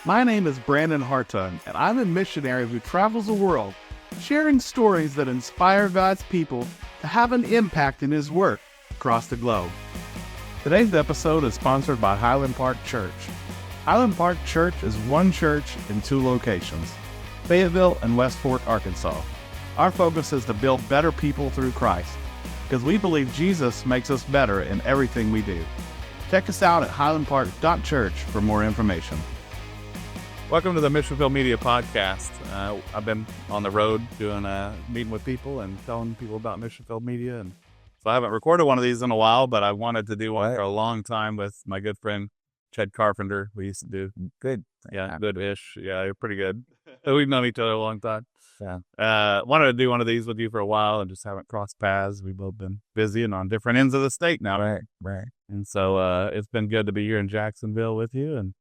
My name is Brandon Hartung, and I'm a missionary who travels the world, sharing stories that inspire God's people to have an impact in His work across the globe. Today's episode is sponsored by Highland Park Church. Highland Park Church is one church in two locations, Fayetteville and West Fork, Arkansas. Our focus is to build better people through Christ, because we believe Jesus makes us better in everything we do. Check us out at highlandpark.church for more information. Welcome to the Missionville Media Podcast. I've been on the road doing meeting with people and telling people about Missionville Media, and so I haven't recorded one of these in a while, but I wanted to do one for a long time with my good friend Ched Carpenter. We used to do good, good-ish. Yeah, you're pretty good. We've known each other a long time. Yeah. Wanted to do one of these with you for a while and just haven't crossed paths. We've both been busy and on different ends of the state now. Right. And so it's been good to be here in Jacksonville with you, and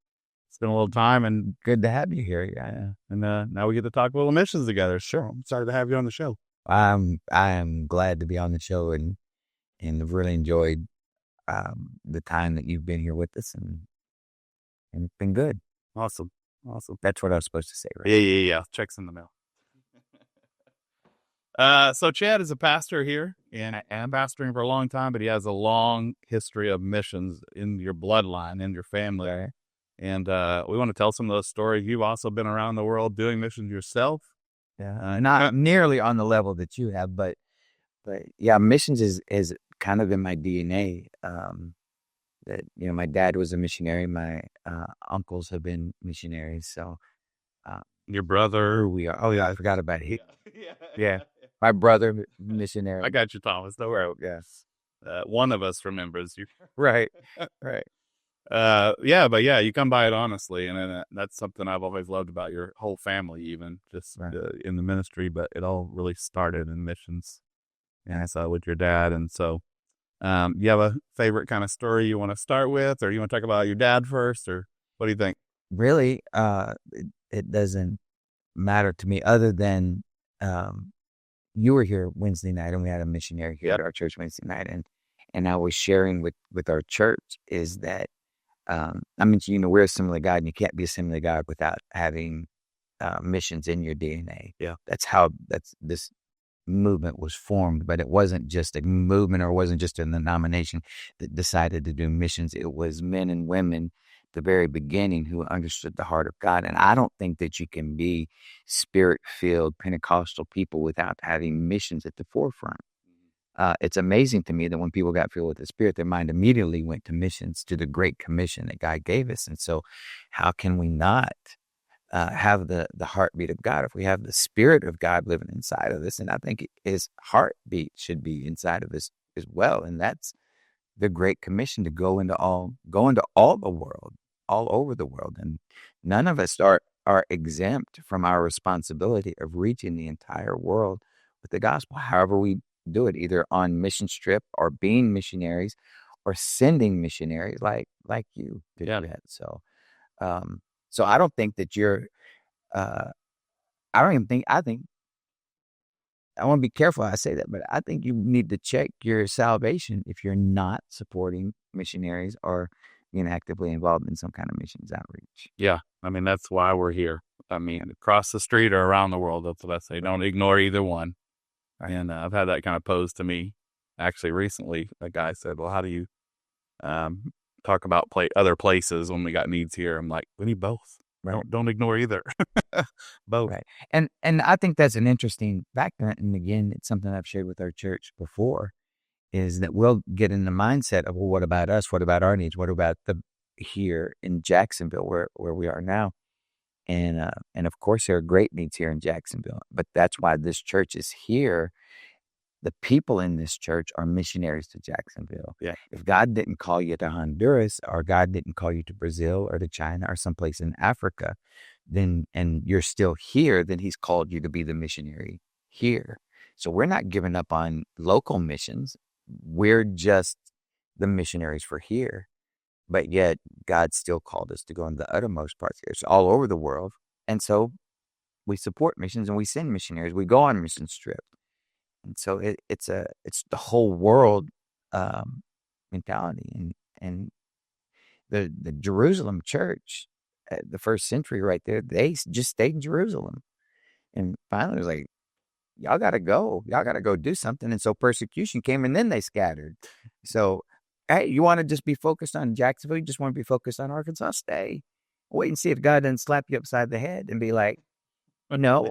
it's been a little time, and Good to have you here. Yeah. And now we get to talk a little missions together. Sure. I'm excited to have you on the show. I am glad to be on the show and really enjoyed the time that you've been here with us, and it's been good. Awesome. That's what I was supposed to say, right? Yeah. Checks in the mail. So Ched is a pastor here, and I'm pastoring for a long time, but he has a long history of missions in your bloodline, in your family. Right. And we want to tell some of those stories. You've also been around the world doing missions yourself. Yeah. Not nearly on the level that you have, but yeah, missions is kind of in my DNA. That my dad was a missionary. My uncles have been missionaries. So Your brother. we are. Oh yeah, I forgot about it. Yeah. My brother, missionary. I got you, Thomas. Don't worry. Yes. One of us remembers you. Right. Yeah, you come by it honestly, and that's something I've always loved about your whole family, even just Right. In the ministry. But it all really started in missions, and so with your dad. And so, you have a favorite kind of story you want to start with, or you want to talk about your dad first, or what do you think? Really, it doesn't matter to me, other than you were here Wednesday night, and we had a missionary here at our church Wednesday night, and I was sharing with our church is that I mentioned, we're Assembly of God, and you can't be Assembly of God without having missions in your DNA. Yeah. That's how this movement was formed, but it wasn't just a movement, or it wasn't just a denomination that decided to do missions. It was men and women at the very beginning who understood the heart of God. And I don't think that you can be Spirit-filled Pentecostal people without having missions at the forefront. It's amazing to me that when people got filled with the Spirit, their mind immediately went to missions, to the Great Commission that God gave us. And so how can we not have the heartbeat of God if we have the Spirit of God living inside of us? And I think His heartbeat should be inside of us as well. And that's the Great Commission, to go into all the world, all over the world. And none of us are exempt from our responsibility of reaching the entire world with the gospel, however we do it, either on mission trip, or being missionaries, or sending missionaries like you did that. So I don't think that you're I think I want to be careful how I say that, but I think you need to check your salvation if you're not supporting missionaries or being actively involved in some kind of missions outreach. Yeah, I mean, that's why we're here. I mean, across the street or around the world, that's what I say. Don't ignore either one. Right. And I've had that kind of posed to me. Actually, recently, a guy said, well, how do you talk about other places when we got needs here? I'm like, we need both. Right. Don't ignore either. Both. Right. And I think that's an interesting factor. And again, it's something I've shared with our church before, is that we'll get in the mindset of, well, what about us? What about our needs? What about here in Jacksonville, where we are now? And of course, there are great needs here in Jacksonville, but that's why this church is here. The people in this church are missionaries to Jacksonville. Yeah. If God didn't call you to Honduras, or God didn't call you to Brazil or to China or someplace in Africa, and you're still here, then He's called you to be the missionary here. So we're not giving up on local missions. We're just the missionaries for here. But yet God still called us to go into the uttermost parts here. It's all over the world. And so we support missions and we send missionaries. We go on mission trip. And so it's the whole world mentality. And the Jerusalem church the first century right there, they just stayed in Jerusalem. And finally it was like, y'all got to go. Y'all got to go do something. And so persecution came, and then they scattered. So, hey, you want to just be focused on Jacksonville? You just want to be focused on Arkansas? Stay. Wait and see if God doesn't slap you upside the head and be like, no,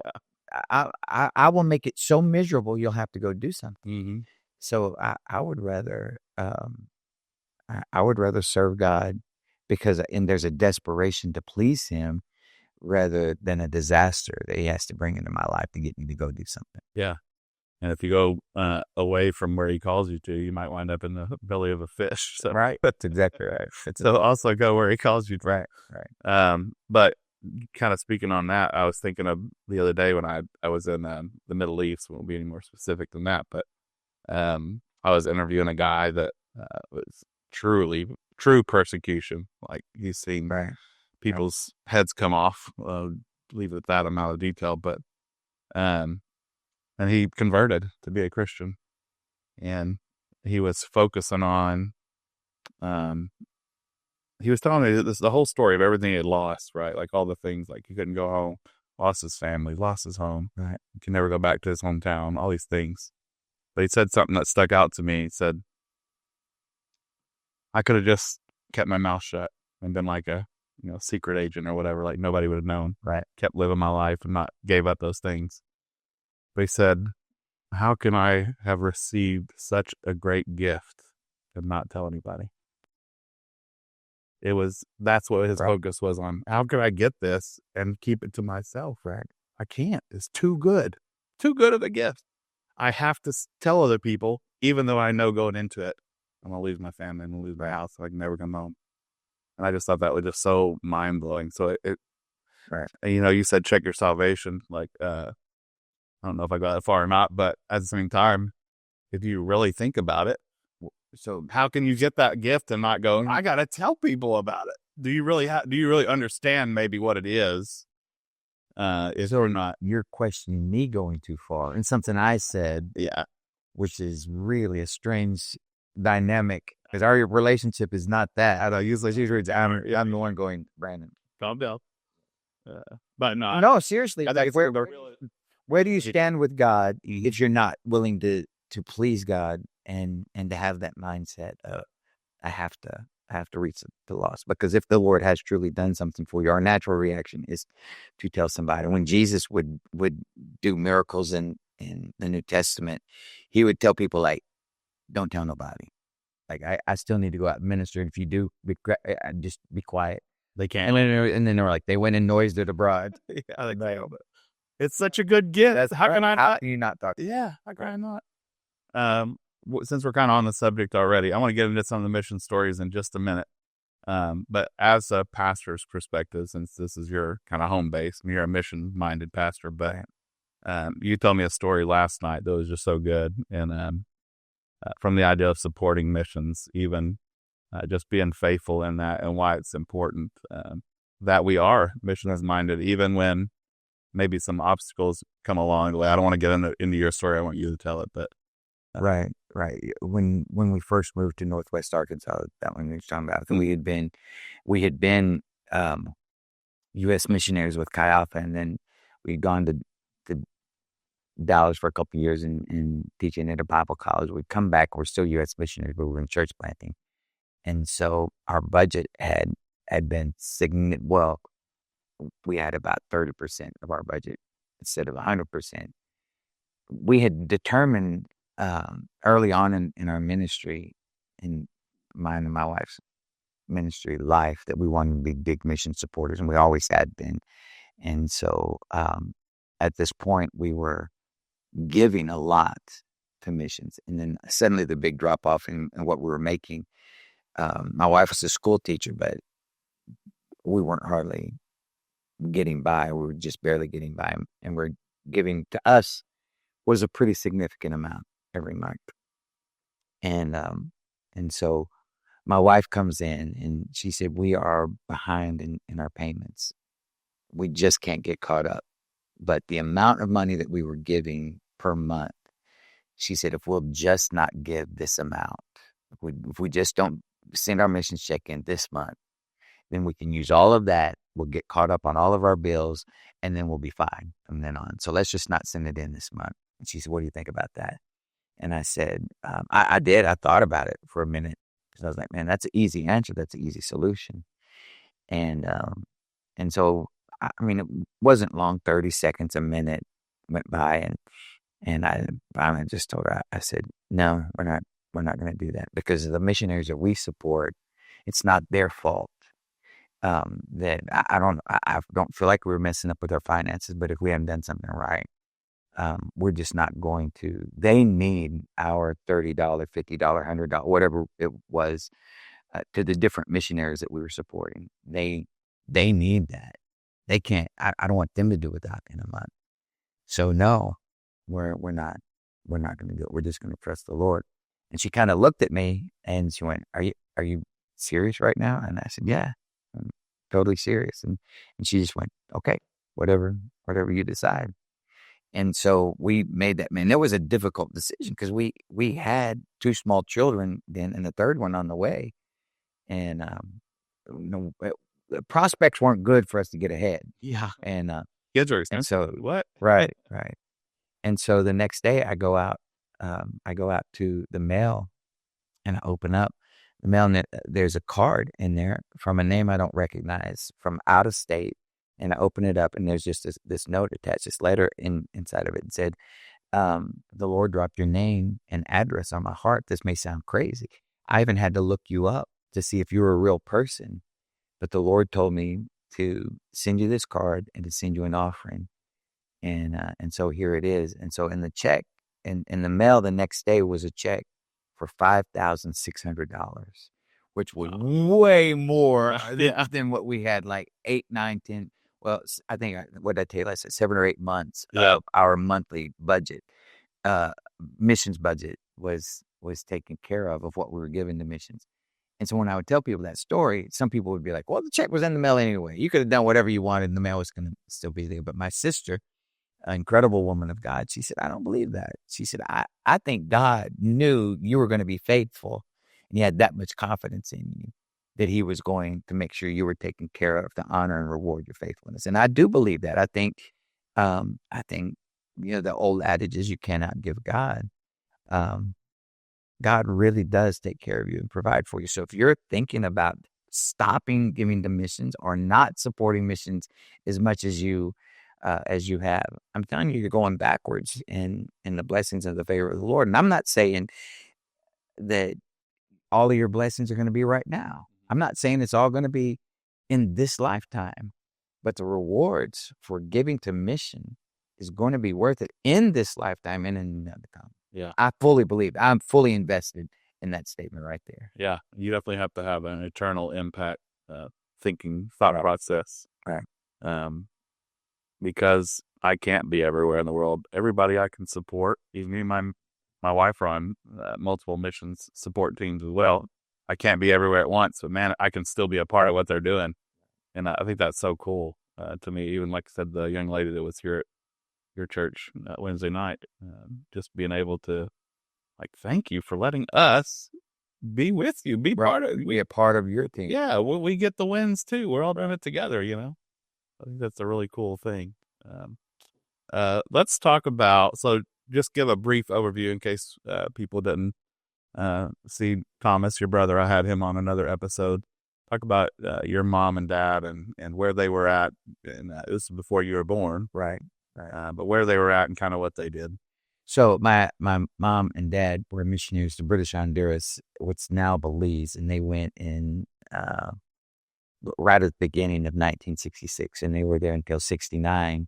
I will make it so miserable you'll have to go do something. Mm-hmm. So I would rather I would rather serve God because there's a desperation to please Him rather than a disaster that He has to bring into my life to get me to go do something. Yeah. And if you go away from where He calls you to, you might wind up in the belly of a fish. So. Right. That's exactly right. So also go where He calls you to. Right. But kind of speaking on that, I was thinking of the other day when I was in the Middle East. We won't be any more specific than that, but I was interviewing a guy that was true persecution. Like he's seen people's heads come off. Leave it at that amount of detail, but and he converted to be a Christian, and he was focusing on he was telling me the whole story of everything he had lost, right? Like all the things, like he couldn't go home, lost his family, lost his home, right? He can never go back to his hometown, all these things. But he said something that stuck out to me. He said, I could have just kept my mouth shut and been like a secret agent or whatever, like nobody would have known. Right. Kept living my life and not gave up those things. But he said, how can I have received such a great gift and not tell anybody? That's what his focus was on. How can I get this and keep it to myself? Right. I can't. It's too good of a gift. I have to tell other people, even though I know going into it, I'm going to lose my family, I'm going to lose my house, so I can never come home. And I just thought that was just so mind blowing. So you said check your salvation. Like, I don't know if I got that far or not, but at the same time, if you really think about it, so how can you get that gift and not go, I got to tell people about it? Do you really understand maybe what it is? Is or not? You're questioning me going too far. And something I said, which is really a strange dynamic, because our relationship is not that. I don't usually I'm the one going, Brandon, calm down. But no, seriously. Like, where do you stand with God if you're not willing to please God and to have that mindset of I have to reach the lost? Because if the Lord has truly done something for you, our natural reaction is to tell somebody. When Jesus would do miracles in the New Testament, He would tell people, like, don't tell nobody. Like, I still need to go out and minister. And if you do, just be quiet. They can't. And then they're like, they went and noised it abroad. It's such a good gift. How can I not? How can you not talk? Yeah, how can I not? Since we're kind of on the subject already, I want to get into some of the mission stories in just a minute. But as a pastor's perspective, since this is your kind of home base, and you're a mission-minded pastor, but you told me a story last night that was just so good, and from the idea of supporting missions, even just being faithful in that, and why it's important that we are missions-minded, even when maybe some obstacles come along the way. I don't want to get into your story. I want you to tell it, but right. When we first moved to Northwest Arkansas, that one you're talking about, we had been U.S. missionaries with Chi Alpha, and then we'd gone to Dallas for a couple of years and teaching at a Bible college. We'd come back. We're still U.S. missionaries, but we were in church planting, and so our budget had been significant. Well, we had about 30% of our budget instead of 100%. We had determined early on in our ministry, in mine and my wife's ministry life, that we wanted to be big mission supporters, and we always had been. And so at this point, we were giving a lot to missions. And then suddenly the big drop off in what we were making. My wife was a school teacher, but we weren't hardly getting by. We were just barely getting by. And we're giving to us was a pretty significant amount every month. And so my wife comes in and she said, we are behind in our payments. We just can't get caught up. But the amount of money that we were giving per month, she said, if we'll just not give this amount, if we just don't send our missions check in this month, then we can use all of that we'll get caught up on all of our bills, and then we'll be fine from then on. So let's just not send it in this month. And she said, what do you think about that? And I said, I did. I thought about it for a minute because I was like, man, that's an easy answer. That's an easy solution. And so, I mean, it wasn't long, 30 seconds, a minute went by, and I finally just told her, I said, no, we're not going to do that, because the missionaries that we support, it's not their fault. That I don't feel like we're messing up with our finances, but if we haven't done something right, we're just not going to. They need our $30, $50, $100, whatever it was, to the different missionaries that we were supporting. They need that. They can't. I don't want them to do without in a month. So no, we're not going to do it. We're just going to trust the Lord. And she kind of looked at me and she went, "Are you serious right now?" And I said, "Yeah, I'm totally serious." And she just went, "Okay, whatever you decide." And so we made that. Man, it was a difficult decision because we had 2 small children then, and the third one on the way. And the prospects weren't good for us to get ahead. Yeah. And kids are and expensive. so What? right. And so the next day I go out to the mail and I open up the mail, and there's a card in there from a name I don't recognize from out of state. And I open it up, and there's just this note attached, this letter inside of it. It said, the Lord dropped your name and address on my heart. This may sound crazy. I even had to look you up to see if you were a real person. But the Lord told me to send you this card and to send you an offering. And so here it is. And so in the check, in the mail the next day was a check for $5,600, which was way more than what we had, like 8, 9, 10. Well, I think, what did I tell you? I said 7 or 8 months of our monthly budget, missions budget was taken care of what we were giving to missions. And so when I would tell people that story, some people would be like, well, the check was in the mail anyway. You could have done whatever you wanted, and the mail was going to still be there. But my sister, an incredible woman of God, she said, I don't believe that. She said, I think God knew you were going to be faithful, and he had that much confidence in you that he was going to make sure you were taken care of to honor and reward your faithfulness. And I do believe that. I think, the old adage is you cannot give God. God really does take care of you and provide for you. So if you're thinking about stopping giving to missions or not supporting missions as much as you have, I'm telling you, you're going backwards in the blessings of the favor of the Lord. And I'm not saying that all of your blessings are going to be right now. I'm not saying it's all going to be in this lifetime, but the rewards for giving to mission is going to be worth it in this lifetime and in another time. Yeah. I fully believe. I'm fully invested in that statement right there. Yeah. You definitely have to have an eternal impact thought process. Right. Because I can't be everywhere in the world. Everybody I can support, even me and my wife are on multiple missions support teams as well. I can't be everywhere at once, but man, I can still be a part of what they're doing. And I think that's so cool to me. Even like I said, the young lady that was here at your church Wednesday night, just being able to thank you for letting us be with you, be part of your team. Yeah, we get the wins too. We're all doing it together, I think that's a really cool thing. Let's talk about, so just give a brief overview in case people didn't see Thomas, your brother. I had him on another episode. Talk about your mom and dad and where they were at. And this is before you were born. Right. But where they were at and kind of what they did. So my mom and dad were missionaries to British Honduras, what's now Belize, and they went in right at the beginning of 1966, and they were there until 69.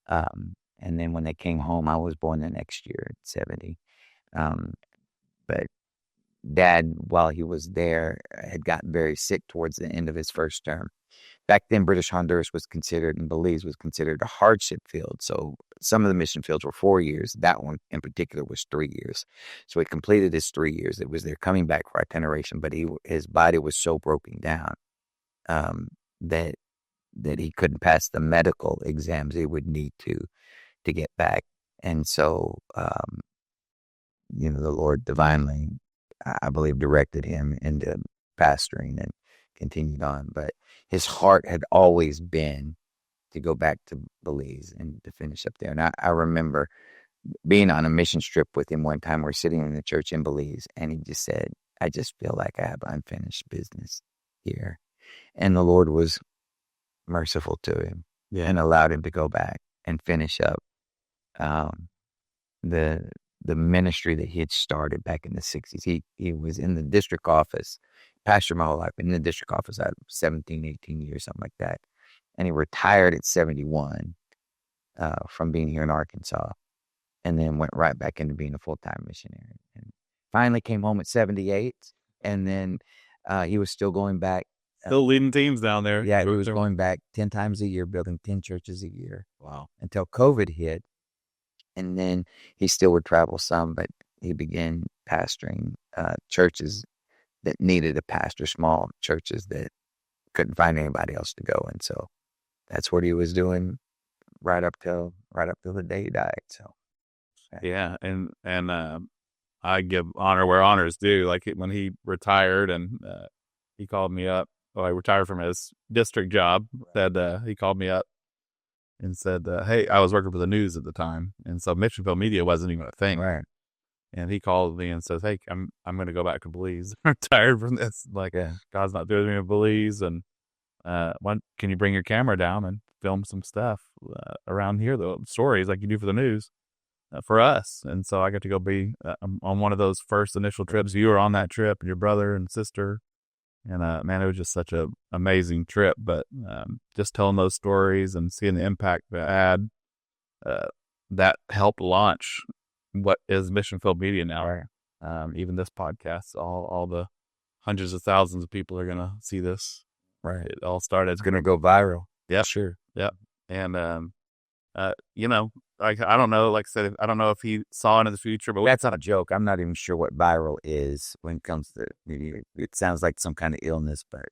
And then when they came home, I was born the next year, 70. But Dad, while he was there, had gotten very sick towards the end of his first term. Back then, British Honduras was considered, and Belize was considered, a hardship field. So some of the mission fields were 4 years. That one in particular was 3 years. So he completed his 3 years. It was their coming back for itineration, but his body was so broken down that he couldn't pass the medical exams he would need to get back. And so, the Lord divinely, I believe, directed him into pastoring and continued on. But his heart had always been to go back to Belize and to finish up there. And I remember being on a mission trip with him one time. We're sitting in the church in Belize, and he just said, I just feel like I have unfinished business here. And the Lord was merciful to him and allowed him to go back and finish up the ministry that he had started back in the 60s. He was in the district office, pastored my whole life, in the district office out of 17, 18 years, something like that. And he retired at 71 from being here in Arkansas, and then went right back into being a full-time missionary. And finally came home at 78, and then he was still going back. Still leading teams down there. Yeah, he was going back 10 times a year, building 10 churches a year. Wow. Until COVID hit. And then he still would travel some, but he began pastoring churches that needed a pastor, small churches that couldn't find anybody else to go. And so that's what he was doing right up till the day he died. So yeah, and I give honor where honor is due. Like when he retired, and he called me up. Well, he retired from his district job. Said he called me up and said, "Hey, I was working for the news at the time, and so Mitchellville media wasn't even a thing." right. And he called me and says, "Hey, I'm going to go back to Belize. I'm tired from this. Like, God's not doing me in Belize, and can you bring your camera down and film some stuff around here, the stories like you do for the news, for us?" And so I got to go be on one of those first initial trips. You were on that trip, and your brother and sister. And man, it was just such an amazing trip. But just telling those stories and seeing the impact that had, that helped launch what is Mission Field Media now. Right. Even this podcast, all the hundreds of thousands of people are gonna see this. Right. It all started. It's gonna go viral. Yeah, sure. Yeah, and like I don't know. Like I said, I don't know if he saw into the future, but That's not a joke. I'm not even sure what viral is when it comes to. It sounds like some kind of illness, but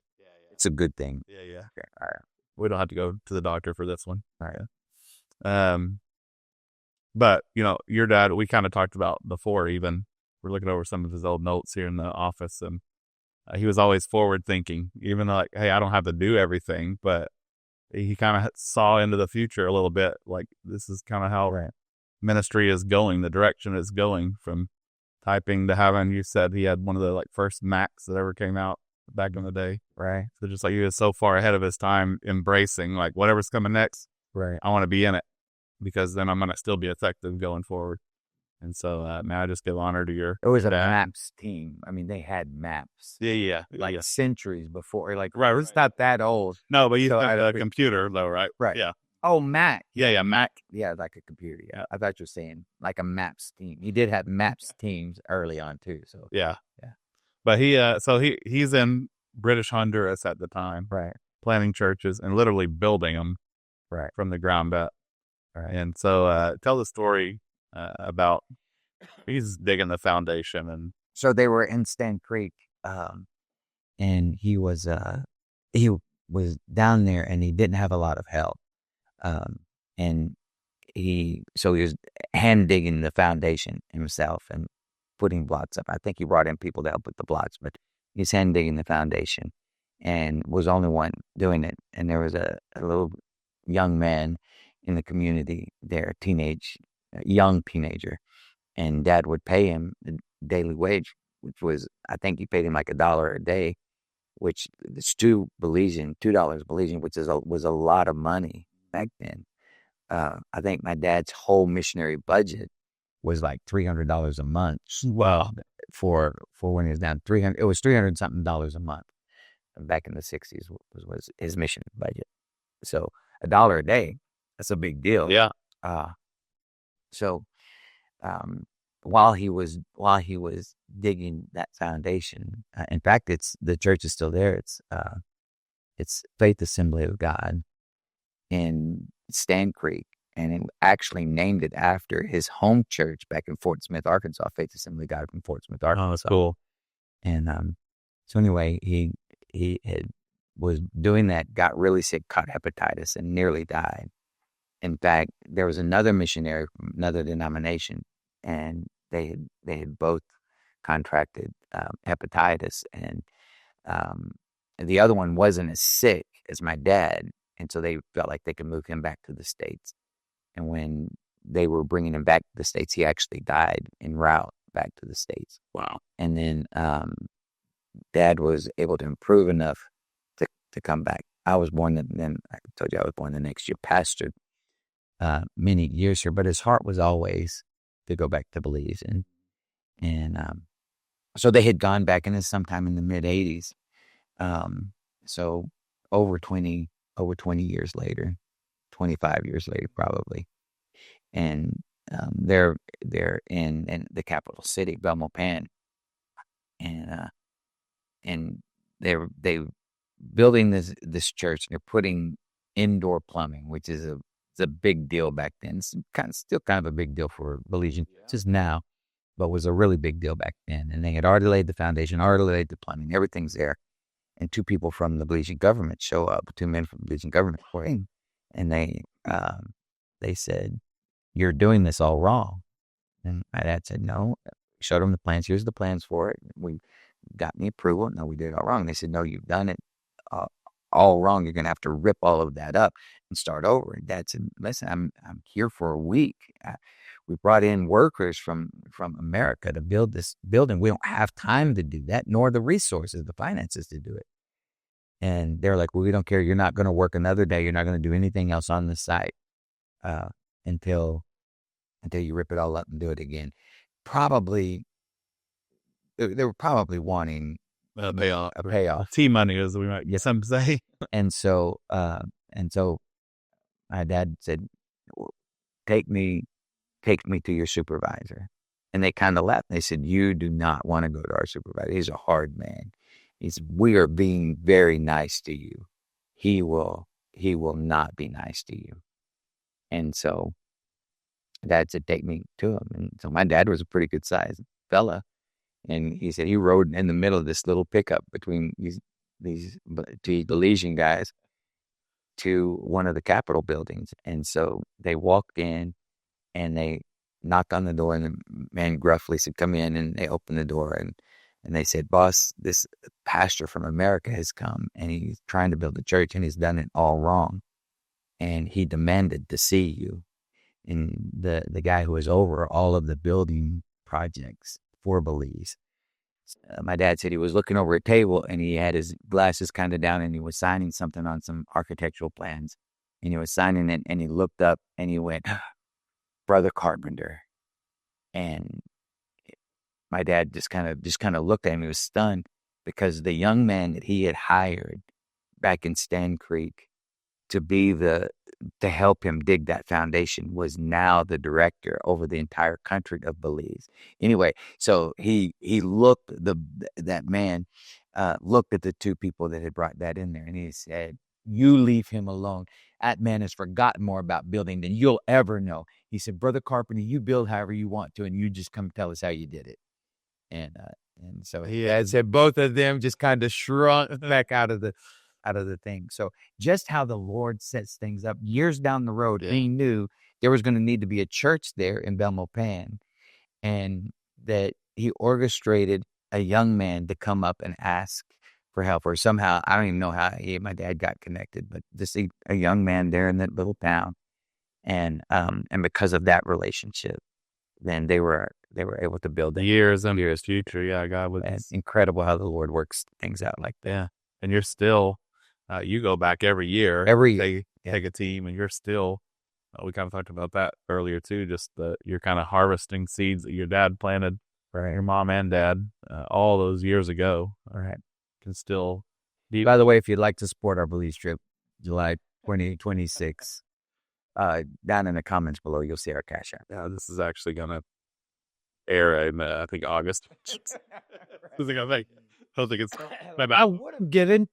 it's a good thing. Yeah. Okay. All right. We don't have to go to the doctor for this one. All right. But your dad, we kind of talked about before. Even we're looking over some of his old notes here in the office, and he was always forward thinking. Even like, hey, I don't have to do everything, but he kind of saw into the future a little bit. Like this is kind of how ministry is going, the direction it's going, from typing to having. You said he had one of the first Macs that ever came out back in the day. Right. So just like he was so far ahead of his time, embracing like whatever's coming next. Right. I want to be in it, because then I'm going to still be effective going forward. And so, man, I just give honor to your It was a dad. maps team. I mean, they had maps. Yeah. Centuries before. Right. It's not that old. No, but you So had a computer though, right? Right. Yeah. Oh, Mac. Yeah, Mac. Yeah, like a computer. Yeah. I thought you were saying like a maps team. He did have maps teams early on too. So Yeah. But he's in British Honduras at the time, right, planting churches and literally building them right, from the ground up. right. And so, tell the story about he's digging the foundation. And So they were in Stand Creek, and he was down there, and he didn't have a lot of help, and he was hand digging the foundation himself and putting blocks up. I think he brought in people to help with the blocks, but he's hand digging the foundation and was the only one doing it. And there was a little young man in the community there, young teenager, and Dad would pay him the daily wage, which was, I think he paid him like $1 a day, which is $2 Belizean, which was a lot of money back then. I think my dad's whole missionary budget was like $300 a month. wow, for when he was down 300, it was $300 something a month back in the 60s was his mission budget. So $1 a day, that's a big deal. Yeah. So while he was digging that foundation, in fact, the church is still there. It's Faith Assembly of God in Stand Creek, and it actually named it after his home church back in Fort Smith, Arkansas. Faith Assembly of God in Fort Smith, Arkansas. Oh, that's cool. And so anyway, he was doing that, got really sick, caught hepatitis, and nearly died. In fact, there was another missionary from another denomination, and they had both contracted hepatitis, and the other one wasn't as sick as my dad, and so they felt like they could move him back to the States. And when they were bringing him back to the States, he actually died en route back to the States. Wow. And then Dad was able to improve enough to come back. I was born, then I told you I was born the next year, pastored many years here, but his heart was always to go back to Belize. And so they had gone back, and it's sometime in the mid 80s. So over 20 years later, 25 years later, probably. And they're in the capital city, Belmopan, and they're building this church. They're putting indoor plumbing, which is a big deal back then. It's still kind of a big deal for Belizean just now, but was a really big deal back then. And they had already laid the foundation, already laid the plumbing, everything's there. And two people from the Belizean government show up, two men from the Belizean government, and they said, "You're doing this all wrong." And my dad said, "No." Showed them the plans. Here's the plans for it. We got me approval. No, we did it all wrong. They said, "No, you've done it all wrong. You're going to have to rip all of that up and start over." And Dad said, "Listen, I'm here for a week. We brought in workers from America to build this building. We don't have time to do that, nor the resources, the finances to do it." And they're like, "Well, we don't care. You're not going to work another day. You're not going to do anything else on the site until you rip it all up and do it again." Probably, they were probably wanting A payoff. Tea money, as we might some say. And so my dad said, take me to your supervisor. And they kind of laughed. They said, "You do not want to go to our supervisor. He's a hard man. We are being very nice to you. He will not be nice to you." And so Dad said, "Take me to him." And so my dad was a pretty good sized fella. And he said he rode in the middle of this little pickup between these two Belizean guys to one of the Capitol buildings. And so they walked in and they knocked on the door, and the man gruffly said, "Come in." And they opened the door, and they said, "Boss, this pastor from America has come, and he's trying to build a church, and he's done it all wrong. And he demanded to see you." And the guy who was over all of the building projects for Belize, my dad said he was looking over a table, and he had his glasses kind of down, and he was signing something on some architectural plans, and he was signing it, and he looked up and he went, "Brother Carpenter." And my dad just kind of looked at him. He was stunned, because the young man that he had hired back in Stand Creek to help him dig that foundation was now the director over the entire country of Belize. Anyway, so he looked, that man looked at the two people that had brought that in there, and he said, "You leave him alone. That man has forgotten more about building than you'll ever know." He said, "Brother Carpenter, you build however you want to, and you just come tell us how you did it." And so he had said both of them just kind of shrunk back out of the thing. So just how the Lord sets things up years down the road, he knew there was going to need to be a church there in Belmopan, and that he orchestrated a young man to come up and ask for help, or somehow, I don't even know how my dad got connected, but just a young man there in that little town. And because of that relationship, then they were able to build years into his future. Yeah, God was. It's incredible how the Lord works things out like that. Yeah. And you're still, you go back every year. Take a team, and you're still, we kind of talked about that earlier too, just you're kind of harvesting seeds that your dad planted, right? Your mom and dad, all those years ago. All right. Can still. By the way, if you'd like to support our Belize trip, July 2026, down in the comments below, you'll see our Cash App. Yeah, this is actually going to air in, I think, August. I don't think it's. I would have given.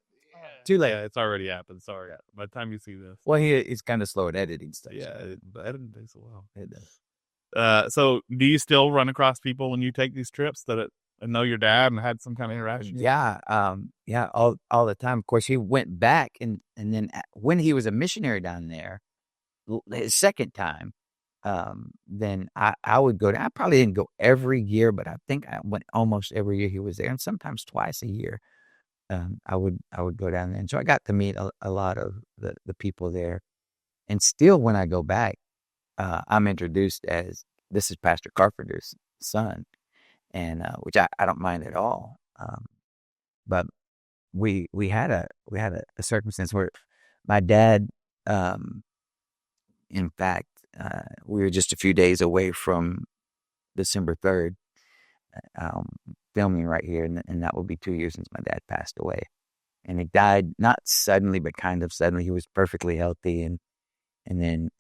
Too late. Yeah, it's already happened. Sorry. By the time you see this. Well, he's kind of slow at editing stuff. Yeah, editing takes a while. It does. So do you still run across people when you take these trips that know your dad and had some kind of interaction? Yeah. All the time. Of course, he went back, and then when he was a missionary down there, his second time, then I would go down. I probably didn't go every year, but I think I went almost every year he was there, and sometimes twice a year. I would go down there. And so I got to meet a lot of the people there. And still when I go back, I'm introduced as, this is Pastor Carpenter's son, and which I don't mind at all. But we had a circumstance where my dad, in fact, we were just a few days away from December 3rd, filming right here, and that will be 2 years since my dad passed away. And he died not suddenly, but kind of suddenly. He was perfectly healthy, and then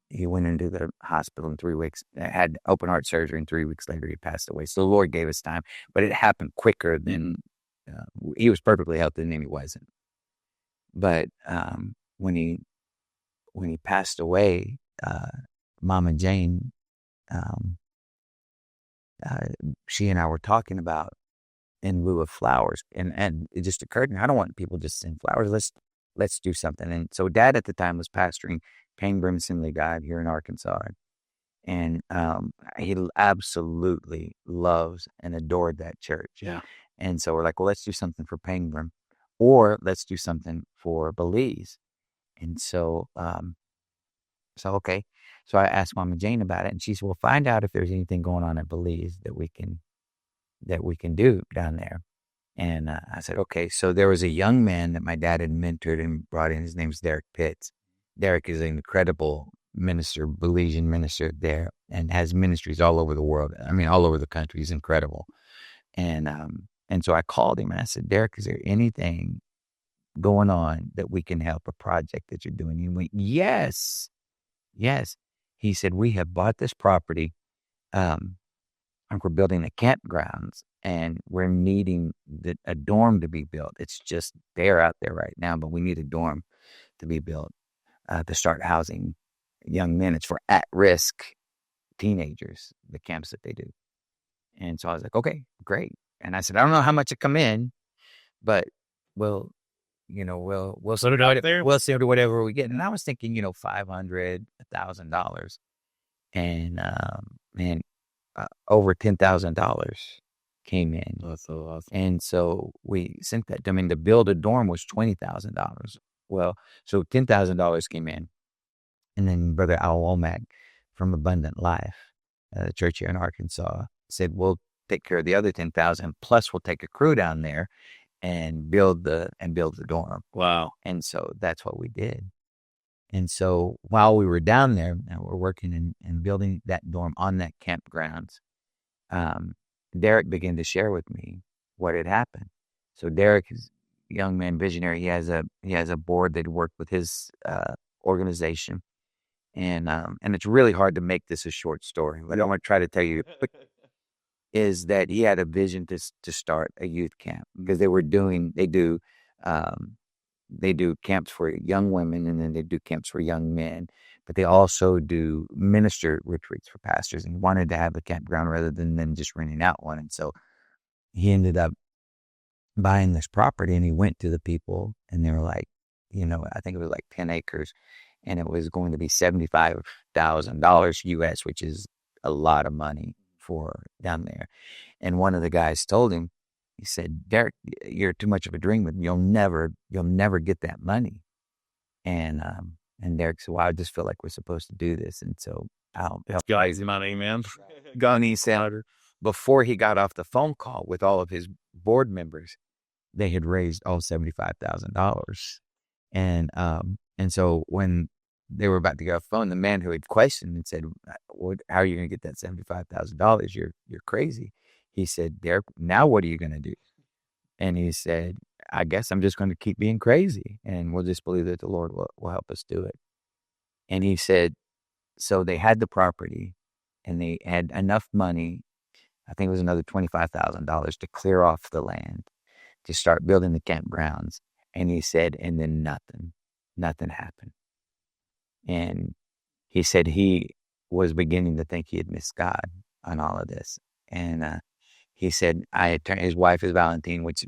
he went into the hospital in 3 weeks. Had open heart surgery, and 3 weeks later he passed away. So the Lord gave us time, but it happened quicker than he was perfectly healthy, and then he wasn't. But when he passed away, Mama Jane, she and I were talking about in lieu of flowers, and it just occurred to me, I don't want people just send flowers. Let's do something. And so Dad at the time was pastoring Painbrim Assembly God here in Arkansas, and he absolutely loves and adored that church. Yeah. And so we're like, well, let's do something for Painbrim, or let's do something for Belize. And so okay. So I asked Mama Jane about it, and she said, well, find out if there's anything going on at Belize that we can do down there. And I said, okay. So there was a young man that my dad had mentored and brought in. His name's Derek Pitts. Derek is an incredible minister, Belizean minister there, and has ministries all over the world. I mean, all over the country. He's incredible. And so I called him and I said, Derek, is there anything going on that we can help, a project that you're doing? And he went, yes. He said, we have bought this property, and we're building the campgrounds, and we're needing a dorm to be built. It's just bare out there right now, but we need a dorm to be built to start housing young men. It's for at-risk teenagers, the camps that they do. And so I was like, okay, great. And I said, I don't know how much it come in, but we'll Put it out there. We'll see whatever we get. And I was thinking, $500, $1,000, and man, over $10,000 came in. That's so awesome. And so we sent that. I mean, to build a dorm was $20,000. Well, so $10,000 came in, and then Brother Al Womack from Abundant Life, the church here in Arkansas, said, we'll take care of the other 10,000, plus we'll take a crew down there and build the dorm. Wow. And so that's what we did. And so while we were down there, and we're working and building that dorm on that campgrounds, Derek began to share with me what had happened. So Derek is a young man, visionary. He has a board that worked with his organization, and it's really hard to make this a short story. What I want to try to tell you is that he had a vision to start a youth camp, because they do camps for young women, and then they do camps for young men, but they also do minister retreats for pastors, and he wanted to have a campground rather than just renting out one. And so he ended up buying this property, and he went to the people, and they were like, I think it was like 10 acres, and it was going to be $75,000 US, which is a lot of money for down there. And one of the guys told him, he said, Derek, you're too much of a dreamer. You'll never get that money. And Derek said, well, I just feel like we're supposed to do this. And so It's easy money, man. Gunny said, before he got off the phone call with all of his board members, they had raised all $75,000. And so when they were about to get off the phone, the man who had questioned and said, how are you going to get that $75,000? You're crazy. He said, Derek, now what are you going to do? And he said, I guess I'm just going to keep being crazy, and we'll just believe that the Lord will help us do it. And he said, so they had the property, and they had enough money, I think it was another $25,000, to clear off the land, to start building the campgrounds. And he said, and then nothing happened. And he said he was beginning to think he had missed God on all of this. And he said, his wife is Valentine, which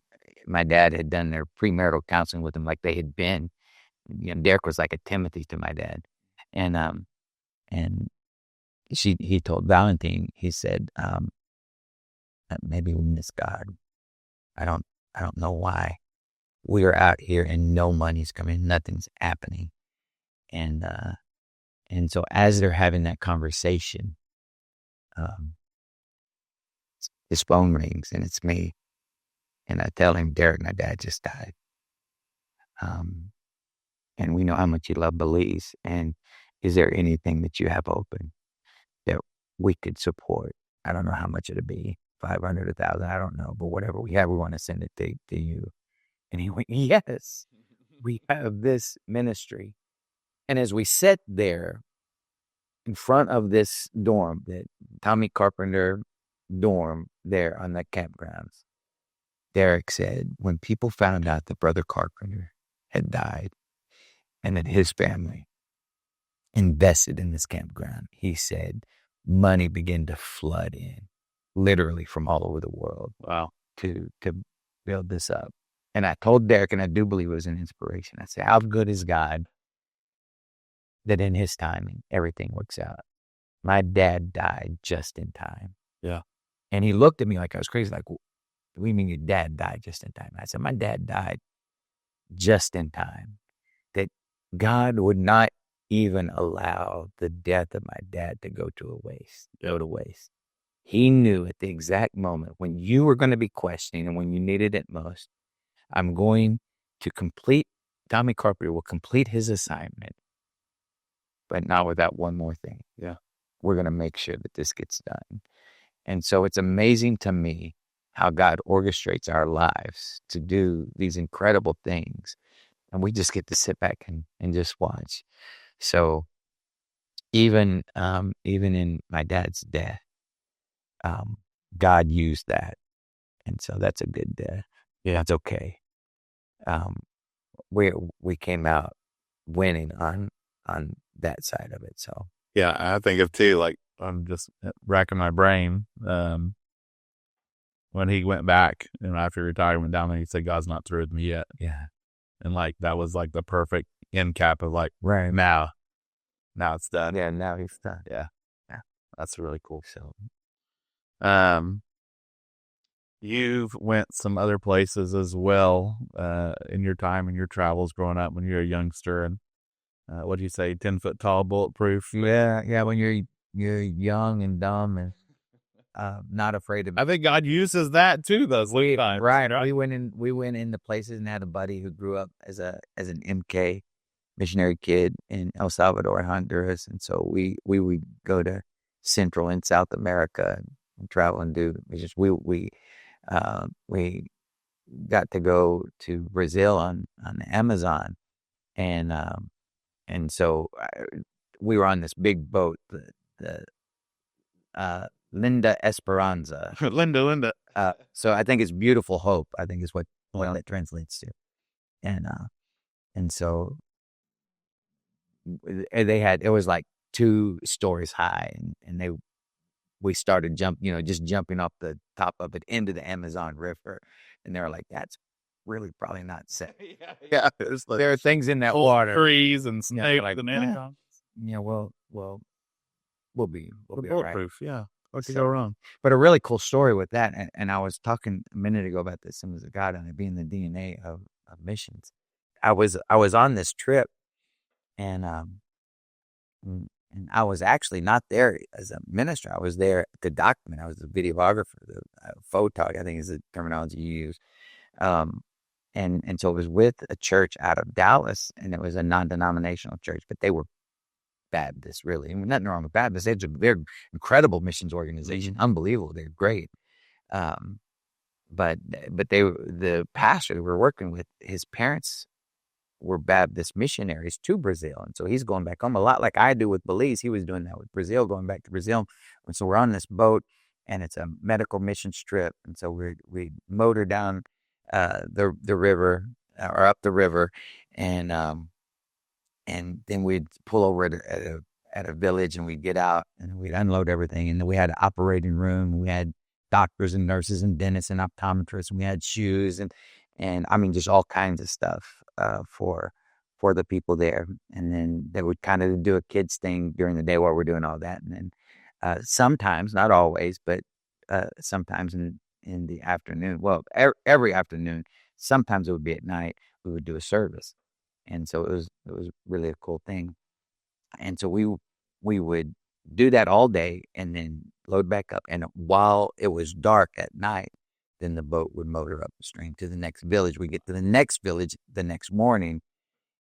my dad had done their premarital counseling with him, like they had been. Derek was like a Timothy to my dad. And he told Valentine, he said, maybe we missed God. I don't know why. We are out here and no money's coming, nothing's happening. And so as they're having that conversation, his phone rings and it's me. And I tell him, Derek, my dad just died. And we know how much you love Belize. And is there anything that you have open that we could support? I don't know how much it'd be, 500, 1,000, I don't know. But whatever we have, we want to send it to you. And he went, yes, we have this ministry. And as we sat there in front of this dorm, that Tommy Carpenter dorm there on the campgrounds, Derek said, when people found out that Brother Carpenter had died and that his family invested in this campground, he said, money began to flood in, literally from all over the world. Wow. To build this up. And I told Derek, and I do believe it was an inspiration. I said, how good is God that in his timing, everything works out? My dad died just in time. Yeah. And he looked at me like I was crazy, like, what do you mean your dad died just in time? I said, my dad died just in time. That God would not even allow the death of my dad to go to waste. He knew at the exact moment when you were going to be questioning and when you needed it most, I'm going to Tommy Carpenter will complete his assignment, but not without one more thing. Yeah. We're going to make sure that this gets done. And so it's amazing to me how God orchestrates our lives to do these incredible things. And we just get to sit back and just watch. So even in my dad's death, God used that. And so that's a good death. Yeah, it's okay. We came out winning on that side of it. So yeah, I think of too, like I'm just racking my brain. When he went back and after he retired, went down there, he said, God's not through with me yet. yeah. And like, that was like the perfect end cap of like, Right. now it's done. Yeah, now he's done. Yeah. That's really cool. So you've went some other places as well, in your time and your travels growing up when you were a youngster. And what do you say, 10-foot tall, bulletproof? yeah, when you're young and dumb and not afraid of. I think God uses that too, those little times. Right. We went into places and had a buddy who grew up as an MK missionary kid in El Salvador, Honduras, and so we would go to Central and South America and travel and do missions. We got to go to Brazil on the Amazon, and so we were on this big boat, the Linda Esperanza. Linda. So I think it's Beautiful Hope, I think is what it translates to. And so it was like 2 stories high, and we started just jumping off the top of it into the Amazon River. And they were like, that's really probably not safe. Yeah. There are things in that water. Trees and snakes like, and anacondas. Yeah, we'll be all right. Bulletproof, yeah. What could go wrong? But a really cool story with that, and I was talking a minute ago about the Symbols of God and it being the DNA of missions. I was on this trip, and I was actually not there as a minister. I was there to document. I was the videographer, the photog, I think is the terminology you use. And so it was with a church out of Dallas, and it was a non-denominational church, but they were Baptists, really. I mean, nothing wrong with Baptists. They're incredible missions organization, unbelievable. They're great. But the pastor that we're working with, his parents were Baptist missionaries to Brazil. And so he's going back home a lot like I do with Belize. He was doing that with Brazil, going back to Brazil. And so we're on this boat, and it's a medical mission trip. And so we motor down the river, or up the river, and then we'd pull over at a village, and we'd get out and we'd unload everything. And then we had an operating room. We had doctors and nurses and dentists and optometrists. And we had shoes and I mean, just all kinds of stuff for the people there. And then they would kind of do a kids thing during the day while we're doing all that. And then sometimes, not always, but sometimes in in the afternoon. Well, every afternoon. Sometimes it would be at night. We would do a service, and so it was really a cool thing. And so we would do that all day, and then load back up. And while it was dark at night, then the boat would motor up the stream to the next village. We get to the next village the next morning,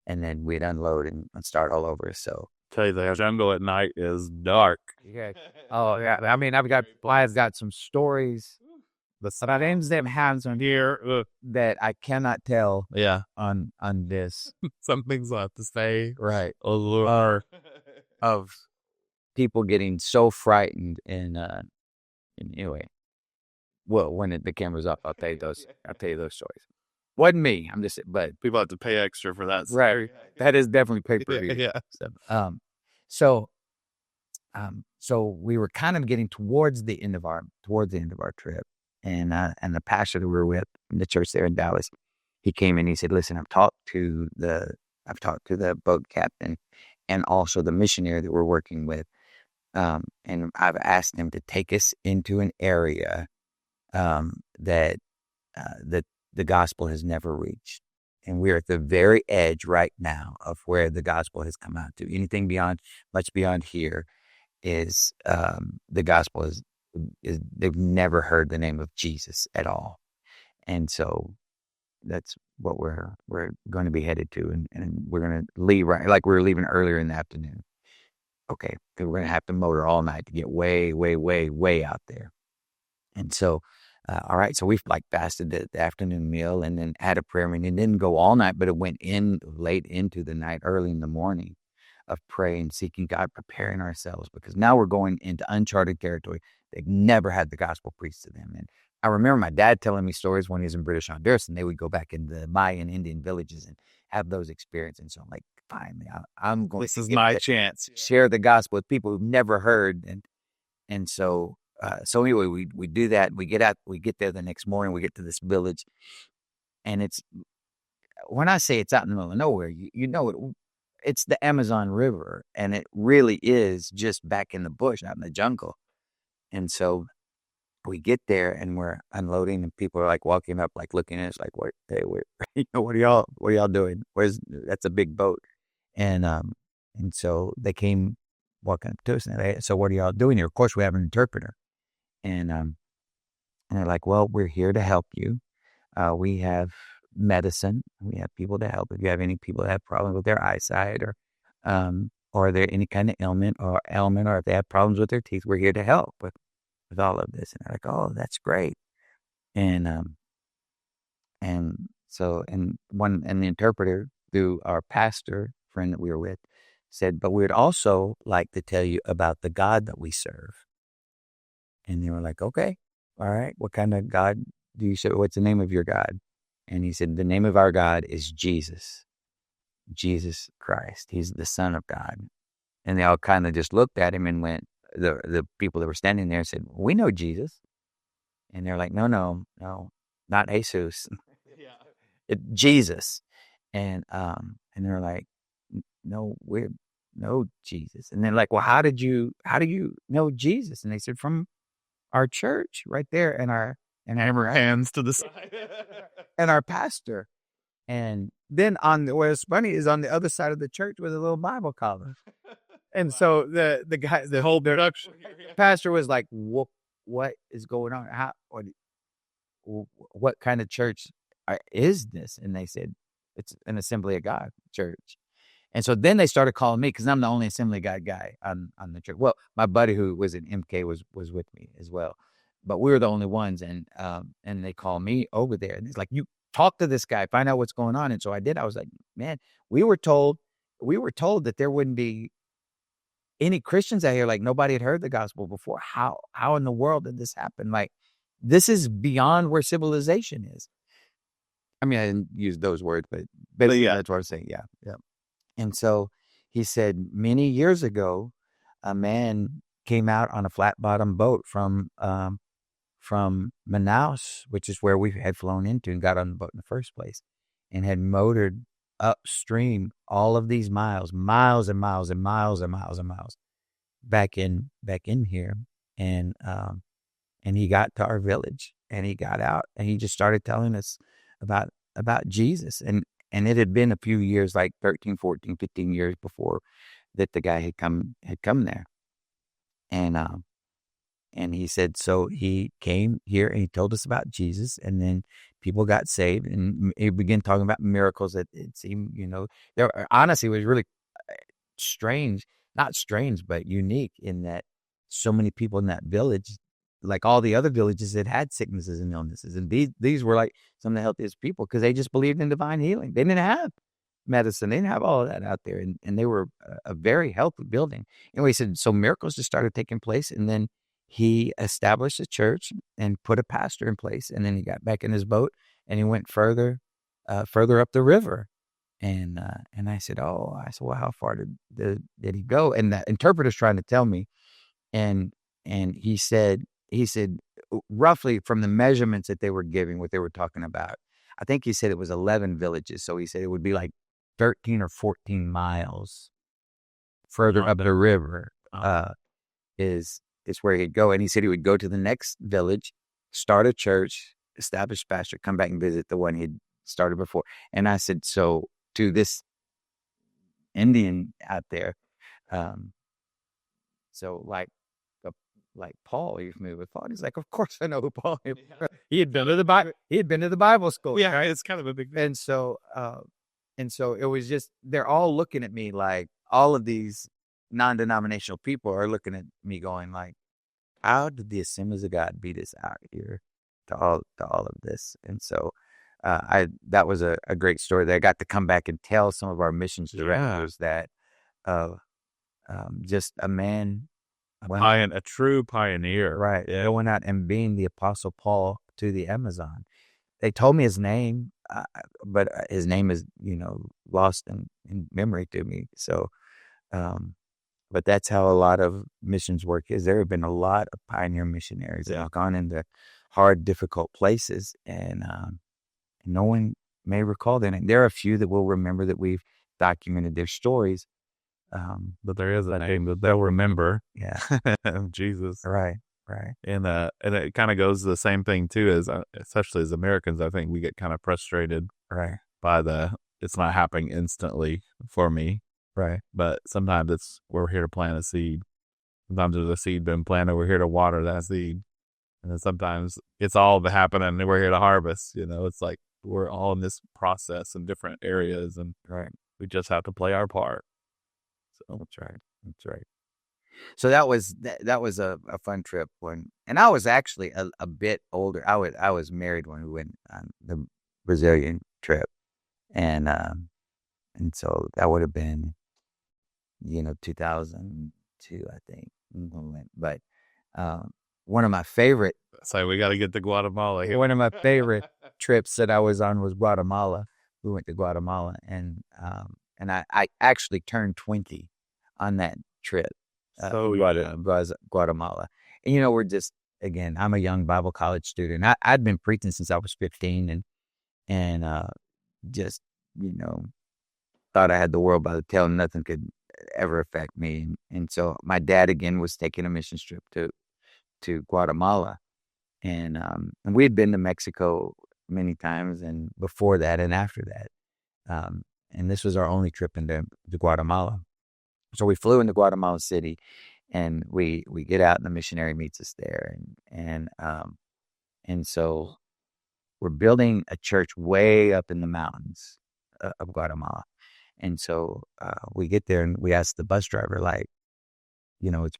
and then we'd unload and start all over. So Tell you the jungle at night is dark. yeah. Oh yeah. I mean, I've got some stories about ends them hands on Here, that I cannot tell yeah, on this. some things I have to say. Right. Or Of people getting so frightened and anyway. Well, when the camera's off, I'll tell you those stories. Wasn't me. I'm just, but people have to pay extra for that. right. That is definitely pay-per-view. Yeah. So we were kind of getting towards the end of our trip, and the pastor that we were with in the church there in Dallas, he came in. He said, "Listen, I've talked to the boat captain, and also the missionary that we're working with, and I've asked them to take us into an area that the gospel has never reached, and we're at the very edge right now of where the gospel has come out to. Anything much beyond here is the gospel is they've never heard the name of Jesus at all, and so that's what we're going to be headed to, and we're going to leave right like we were leaving earlier in the afternoon. Okay, we're going to have to motor all night to get way, way, way, way out there, and so." All right, so we fasted the afternoon meal and then had a prayer meeting. It didn't go all night, but it went in late into the night, early in the morning of praying, seeking God, preparing ourselves, because now we're going into uncharted territory. They've never had the gospel preached to them. And I remember my dad telling me stories when he was in British Honduras, and they would go back in the Mayan Indian villages and have those experiences. And so I'm like, finally, I'm going This is my chance. share the gospel with people who've never heard. And so anyway, we do that. We get there the next morning. We get to this village, and it's, when I say it's out in the middle of nowhere, you know it's the Amazon River, and it really is just back in the bush, out in the jungle. And so we get there, and we're unloading, and people are walking up, looking at us, what are y'all doing? That's a big boat, and so they came walking up to us, and they, so what are y'all doing here? Of course, we have an interpreter. And they're like, well, we're here to help you. We have medicine. We have people to help. If you have any people that have problems with their eyesight or there any kind of ailment, or if they have problems with their teeth, we're here to help with all of this. And they're like, oh, that's great. And the interpreter, through our pastor friend that we were with, said, but we would also like to tell you about the God that we serve. And they were like, okay, all right. What kind of God do you serve? What's the name of your God? And he said, the name of our God is Jesus Christ. He's the Son of God. And they all kind of just looked at him and went, the people that were standing there said, we know Jesus. And they're like, no, not Jesus. Jesus. And they're like, no, no Jesus. And they're like, well, how do you know Jesus? And they said, from our church right there, and our hands to the side, and our pastor. And then what's funny is on the other side of the church was a little Bible college. And so the guy, the whole production pastor was like, what is going on? What kind of church is this? And they said, it's an Assembly of God church. And so then they started calling me, because I'm the only Assembly of God guy on the church. Well, my buddy who was in MK was with me as well, but we were the only ones. And they called me over there, and it's like, you talk to this guy, find out what's going on. And so I did. I was like, man, we were told that there wouldn't be any Christians out here. Nobody had heard the gospel before. How in the world did this happen? This is beyond where civilization is. I mean, I didn't use those words, but yeah, that's what I was saying. Yeah. And so he said, many years ago, a man came out on a flat bottom boat from Manaus, which is where we had flown into, and got on the boat in the first place, and had motored upstream all of these miles and miles and miles and miles back in here. And he got to our village, and he got out and he just started telling us about Jesus. And it had been a few years, like 13, 14, 15 years before that the guy had come there. And he said, so he came here and he told us about Jesus, and then people got saved, and he began talking about miracles that it seemed, honestly, it was really strange, not strange, but unique in that so many people in that village, like all the other villages, that had sicknesses and illnesses. And these were like some of the healthiest people because they just believed in divine healing. They didn't have medicine. They didn't have all of that out there. And they were a very healthy building. Anyway, he said, so miracles just started taking place. And then he established a church and put a pastor in place. And then he got back in his boat and he went further up the river. And I said, well, how far did he go? And the interpreter's trying to tell me. And he said, roughly from the measurements that they were giving, what they were talking about, I think he said it was 11 villages. So he said it would be like 13 or 14 miles further up the river is where he'd go. And he said he would go to the next village, start a church, establish a pastor, come back and visit the one he'd started before. And I said, so to this Indian out there, so like Paul, you're familiar with Paul? He's like, of course I know who Paul is. Yeah. He had been to the Bible school. Yeah, right? It's kind of a big thing. And so it was just, they're all looking at me like, all of these non-denominational people are looking at me going like, how did the Assemblies of God beat us out here to all of this? And so that was a great story that I got to come back and tell some of our missions directors that just a man, a true pioneer, right? Yeah. Going out and being the Apostle Paul to the Amazon. They told me his name, but his name is lost in memory to me. So, but that's how a lot of missions work. Is there have been a lot of pioneer missionaries that have gone into hard, difficult places, and no one may recall their name. There are a few that will remember that we've documented their stories. But there is a name that they'll remember. Yeah. Jesus. Right. And it kind of goes to the same thing too, as especially as Americans, I think we get kind of frustrated by it's not happening instantly for me. Right. But sometimes we're here to plant a seed. Sometimes there's a seed been planted. We're here to water that seed. And then sometimes it's all happening and we're here to harvest. It's like we're all in this process in different areas, and we just have to play our part. So That's right. So that was a fun trip and I was actually a bit older. I was married when we went on the Brazilian trip, and so that would have been 2002, I think, when we went. But one of my favorite. So we got to get to Guatemala here. One of my favorite trips that I was on was Guatemala. We went to Guatemala, and I actually turned 20 on that trip. Guatemala. And we're just, again, I'm a young Bible college student. I'd been preaching since I was 15, and just thought I had the world by the tail and nothing could ever affect me. And so my dad again was taking a mission trip to Guatemala, and we had been to Mexico many times, and before that and after that, and this was our only trip into Guatemala. So we flew into Guatemala City, and we get out, and the missionary meets us there, and so we're building a church way up in the mountains of Guatemala. And so we get there, and we ask the bus driver, like, it's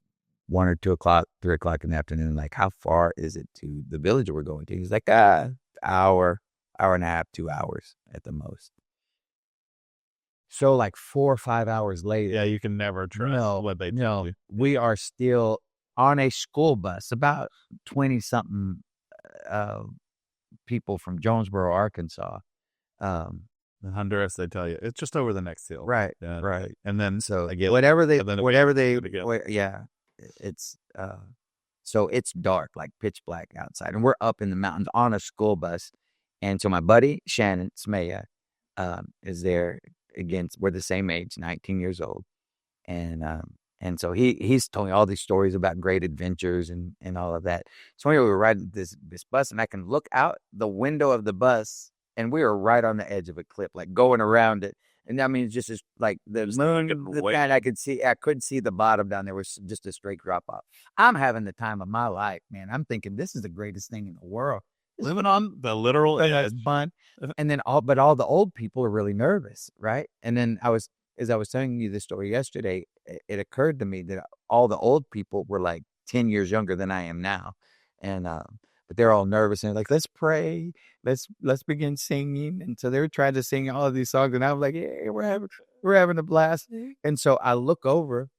1 or 2 o'clock, 3 o'clock in the afternoon, like, how far is it to the village we're going to? He's like, hour and a half, 2 hours at the most. So like 4 or 5 hours later. Yeah, you can never trust what they tell you. We are still on a school bus, about 20-something people from Jonesboro, Arkansas. In Honduras, they tell you it's just over the next hill. Right. And then so it's so it's dark, like pitch black outside, and we're up in the mountains on a school bus. And so my buddy Shannon Smaya is there. Again, we're the same age, 19 years old, and And so he's told me all these stories about great adventures and all of that. So we were riding this bus, and I can look out the window of the bus, and we were right on the edge of a cliff, like going around it. And I mean, just as like the moon, I couldn't see the bottom down there. Was just a straight drop off. I'm having the time of my life, man. I'm thinking this is the greatest thing in the world. Living on the literal edge. Fun. And then all the old people are really nervous, right? And then as I was telling you this story yesterday, it occurred to me that all the old people were like 10 years younger than I am now. And, but they're all nervous and like, let's pray. Let's begin singing. And so they were trying to sing all of these songs. And I was like, yeah, we're having a blast. And so I look over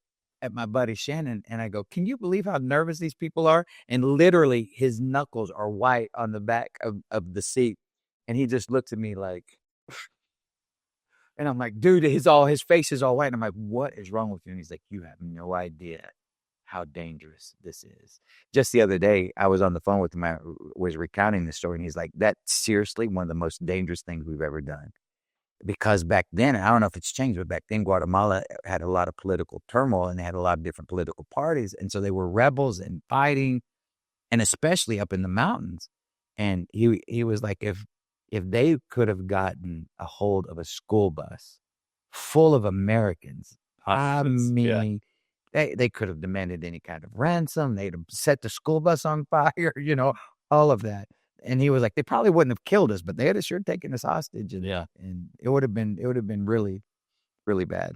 at my buddy Shannon and I go, can you believe how nervous these people are? And literally his knuckles are white on the back of the seat. And he just looks at me like, and I'm like, dude, his face is all white. And I'm like, what is wrong with you? And he's like, you have no idea how dangerous this is. Just the other day, I was on the phone with him. I was recounting this story, and he's like, that's seriously one of the most dangerous things we've ever done. Because back then, I don't know if it's changed, but back then Guatemala had a lot of political turmoil, and they had a lot of different political parties. And so they were rebels and fighting, and especially up in the mountains. And he was like, if they could have gotten a hold of a school bus full of Americans, I mean, they could have demanded any kind of ransom. They'd have set the school bus on fire, all of that. And he was like, they probably wouldn't have killed us, but they had sure taken us hostage. And, and it would have been really, really bad.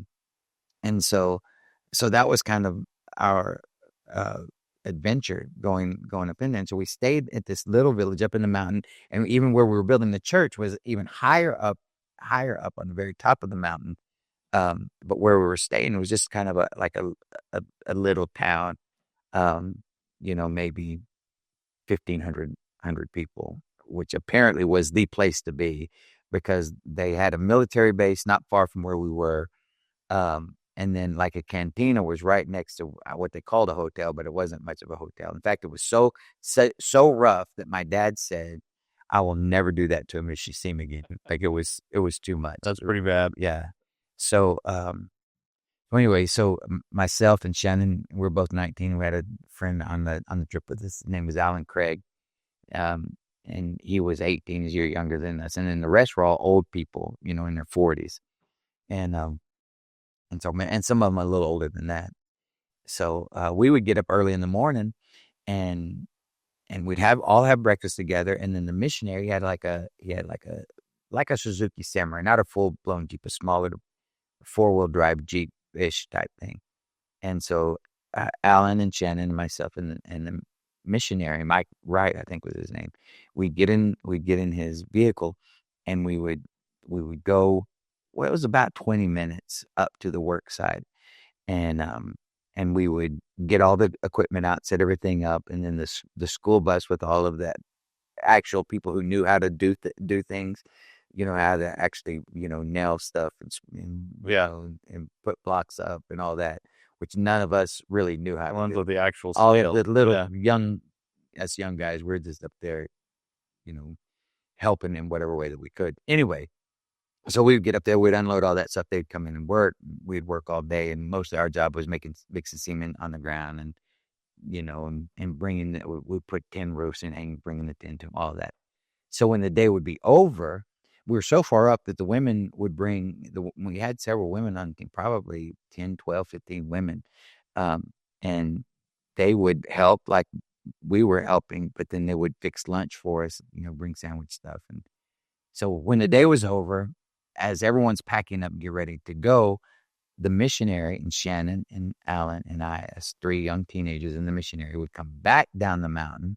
And so that was kind of our adventure going up in there. And so we stayed at this little village up in the mountain, and even where we were building the church was even higher up on the very top of the mountain. But where we were staying was just kind of a little town, maybe 1,500 people, which apparently was the place to be because they had a military base not far from where we were. And then like a cantina was right next to what they called a hotel, but it wasn't much of a hotel. In fact, it was so rough that my dad said, I will never do that to him if she see him again. Like it was too much. That's pretty bad. Yeah. So, anyway, myself and Shannon, we're both 19. We had a friend on the trip with us. His name was Alan Craig. And he was 18, he's a year younger than us. And then the rest were all old people, in their 40s. And some of them a little older than that. So we would get up early in the morning, and we'd all have breakfast together. And then the missionary had like a Suzuki Samurai, not a full blown Jeep, a smaller 4-wheel drive Jeep-ish type thing. And so Alan and Shannon and myself and the missionary, Mike Wright, I think was his name, we'd get in his vehicle, and we would go. Well, it was about 20 minutes up to the work site, and we would get all the equipment out, set everything up, and then the school bus with all of that actual people who knew how to do things, how to actually nail stuff and put blocks up and all that, which none of us really knew how. Ones with the actual all skill. the little young guys, we're just up there, helping in whatever way that we could. Anyway. So we'd get up there, we'd unload all that stuff. They'd come in and work. We'd work all day, and mostly our job was mixing cement on the ground, and and bringing. We'd put tin roofs and bringing the tin to them, all of that. So when the day would be over, we were so far up that the women would bring. We had several women on the team, probably 10, 12, 15 women, and they would help like we were helping, but then they would fix lunch for us, bring sandwich stuff. And so when the day was over, as everyone's packing up and get ready to go, the missionary and Shannon and Alan and I, as 3 young teenagers and the missionary, would come back down the mountain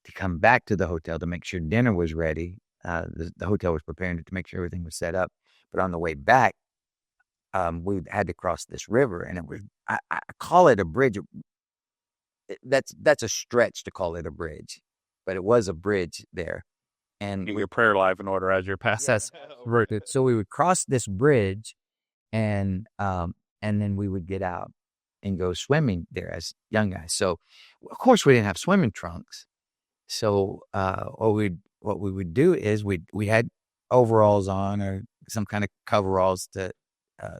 to come back to the hotel to make sure dinner was ready. The hotel was preparing to make sure everything was set up. But on the way back, we had to cross this river, and it was, I call it a bridge. That's a stretch to call it a bridge, but it was a bridge there. And your prayer life in order as you're passing. So we would cross this bridge, and then we would get out and go swimming there as young guys. So of course we didn't have swimming trunks. So what we would do is we had overalls on or some kind of coveralls to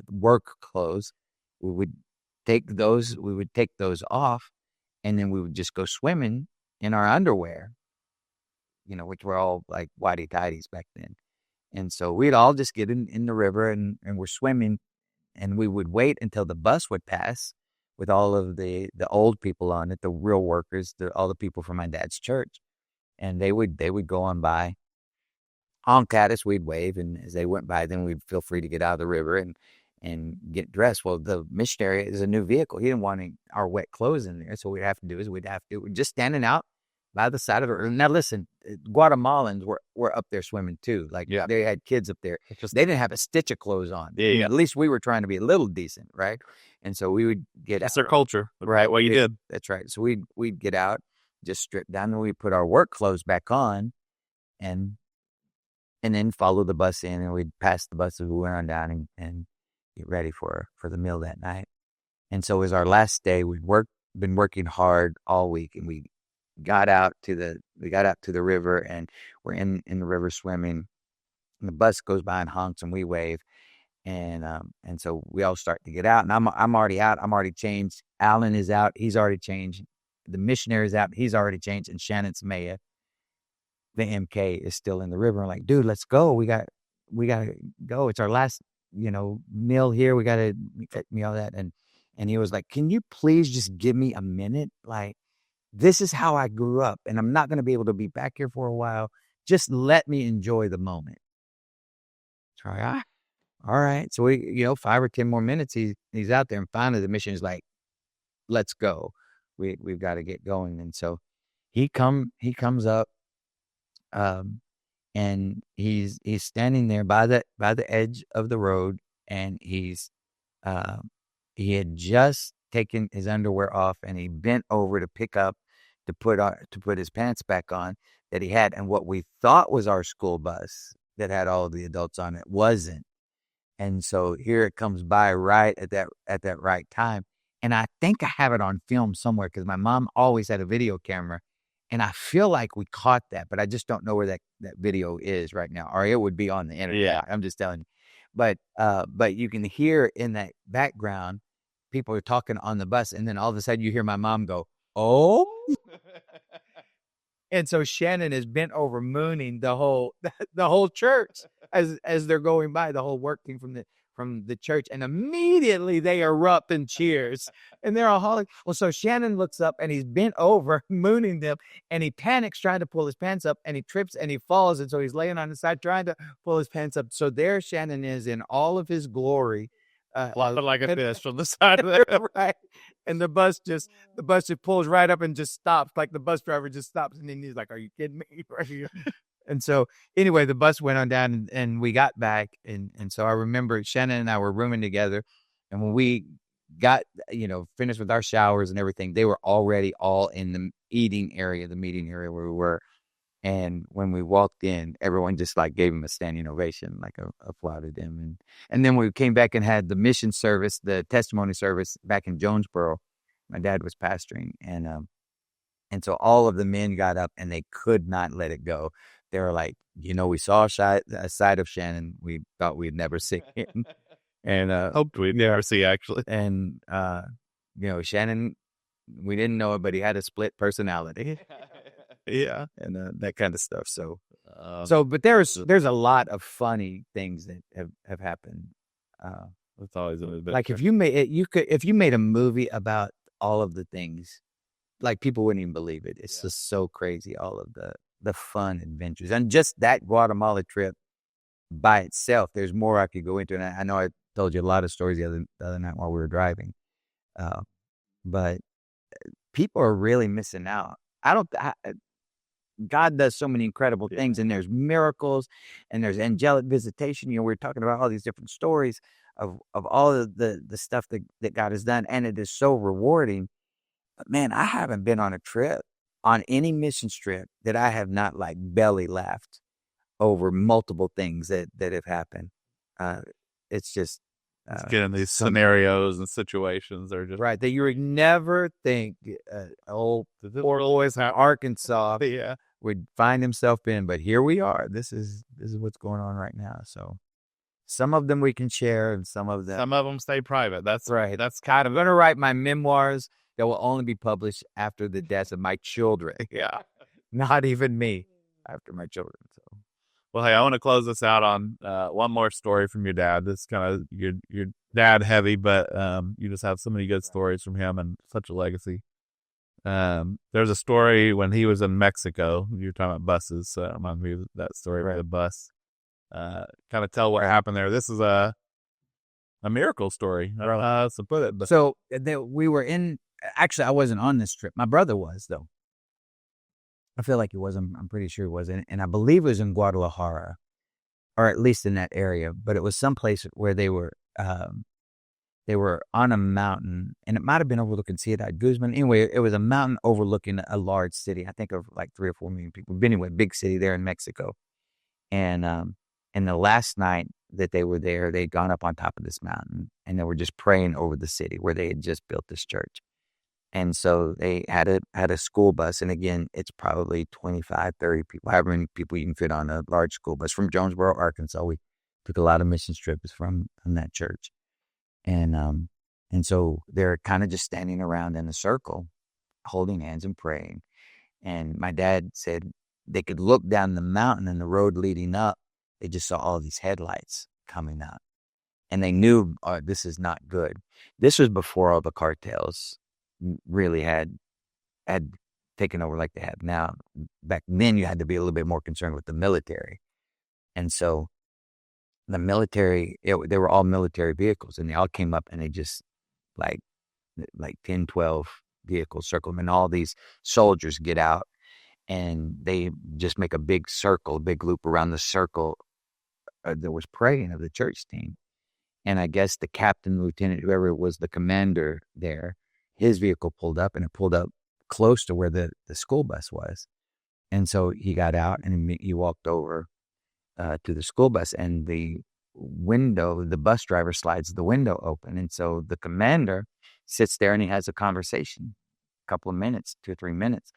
work clothes. We would we would take those off, and then we would just go swimming in our underwear, which were all like whitey tighties back then. And so we'd all just get in the river and we're swimming, and we would wait until the bus would pass with all of the old people on it, the real workers, all the people from my dad's church. And they would go on by, honk at us, we'd wave, and as they went by, then we'd feel free to get out of the river and get dressed. Well, the missionary is a new vehicle. He didn't want our wet clothes in there, so what we'd have to do is we're just standing out by the side of the river. Now listen, Guatemalans were up there swimming too. Like they had kids up there. They didn't have a stitch of clothes on. Yeah. At least we were trying to be a little decent, right? And so we would get That's out. their culture, right? What you did. That's right. So we'd get out, just strip down, and we'd put our work clothes back on, and then follow the bus in, and we'd pass the bus as we went on down and get ready for the meal that night. And so it was our last day. We'd been working hard all week, and we got out to the river, and we're in the river swimming, and the bus goes by and honks, and we wave, and so we all start to get out, and I'm already out. I'm already changed. Alan is out. He's already changed. The missionary's out. He's already changed, and Shannon Smaya, the MK, is still in the river. I'm like, dude, let's go. We gotta go. It's our last, meal here. We gotta get me all that. And he was like, can you please just give me a minute? Like, this is how I grew up, and I'm not going to be able to be back here for a while. Just let me enjoy the moment. So all right. So we, 5 or 10 more minutes, he's out there, and finally the mission is like, let's go. We've got to get going. And so he comes up, and he's standing there by the edge of the road, and he had just taken his underwear off, and he bent over to put his pants back on that he had, and what we thought was our school bus that had all of the adults on it wasn't. And so here it comes by right at that right time, and I think I have it on film somewhere because my mom always had a video camera, and I feel like we caught that, but I just don't know where that video is right now, or it would be on the internet. Yeah. I'm just telling you. But you can hear in that background, people are talking on the bus, and then all of a sudden you hear my mom go, "Oh!" And so Shannon is bent over, mooning the whole church as they're going by, the whole work team from the church, and immediately they erupt in cheers, and they're all hollering. Well, so Shannon looks up, and he's bent over, mooning them, and he panics trying to pull his pants up, and he trips and he falls, and so he's laying on his side trying to pull his pants up. So there Shannon is in all of his glory, Flopping like a fish from the side of the right. And the bus just pulls right up and just stops. Like the bus driver just stops, and then he's like, "Are you kidding me?" And so anyway, the bus went on down, and we got back, and so I remember Shannon and I were rooming together, and when we got finished with our showers and everything, they were already all in the meeting area where we were. And when we walked in, everyone just like gave him a standing ovation, like applauded him. And then we came back and had the mission service, the testimony service back in Jonesboro. My dad was pastoring, and so all of the men got up, and they could not let it go. They were like, we saw a side of Shannon we thought we'd never see, and hoped we'd never see actually. And Shannon, we didn't know it, but he had a split personality. Yeah, and that kind of stuff. So but there's a lot of funny things that have happened. It's always a little bit like if you made a movie about all of the things, like people wouldn't even believe it. It's just so crazy, all of the fun adventures, and just that Guatemala trip by itself. There's more I could go into, and I know I told you a lot of stories the other night while we were driving, but people are really missing out. God does so many incredible things, and there's miracles, and there's angelic visitation. We're talking about all these different stories of all of the stuff that God has done, and it is so rewarding. But man, I haven't been on any mission trip that I have not like belly laughed over multiple things that have happened. It's just getting these scenarios and situations are just right that you would never think old poor boys in Arkansas would find himself in, but here we are. This is what's going on right now. So Some of them we can share, and some of them stay private. That's right. That's kind I'm going to write my memoirs that will only be published after the deaths of my children. yeah. Not even me, after my children. So, Well, hey, I want to close this out on one more story from your dad. This is kind of your dad heavy, but you just have so many good stories from him and such a legacy. There's a story when he was in Mexico. You were talking about buses, so that reminds me of that story with the bus. Kind of tell what happened there. This is a miracle story. So put it. But so we were in. Actually, I wasn't on this trip. My brother was, though. I feel like he was. I'm pretty sure he was, and I believe it was in Guadalajara, or at least in that area. But it was someplace where they were on a mountain, and it might have been overlooking Ciudad Guzman. Anyway, it was a mountain overlooking a large city. I think of like 3 or 4 million people. But anyway, big city there in Mexico. And the last night that they were there, they'd gone up on top of this mountain, and they were just praying over the city where they had just built this church. And so they had a school bus. And again, it's probably 25, 30 people, however many people you can fit on a large school bus from Jonesboro, Arkansas. We took a lot of mission trips from that church. And so they're kind of just standing around in a circle, holding hands and praying. And my dad said they could look down the mountain and the road leading up. They just saw all these headlights coming out. And they knew, this is not good. This was before all the cartels really had taken over like they have now. Back then, you had to be a little bit more concerned with the military. And so the military, they were all military vehicles, and they all came up, and they just like 10, 12 vehicles circle them, and all these soldiers get out, and they just make a big circle, a big loop around the circle that was praying of the church team. And I guess the captain, lieutenant, whoever was the commander there, his vehicle pulled up, and it pulled up close to where the school bus was. And so he got out, and he walked over to the school bus, and the bus driver slides the window open. And so the commander sits there, and he has a conversation, a couple of minutes, 2 or 3 minutes,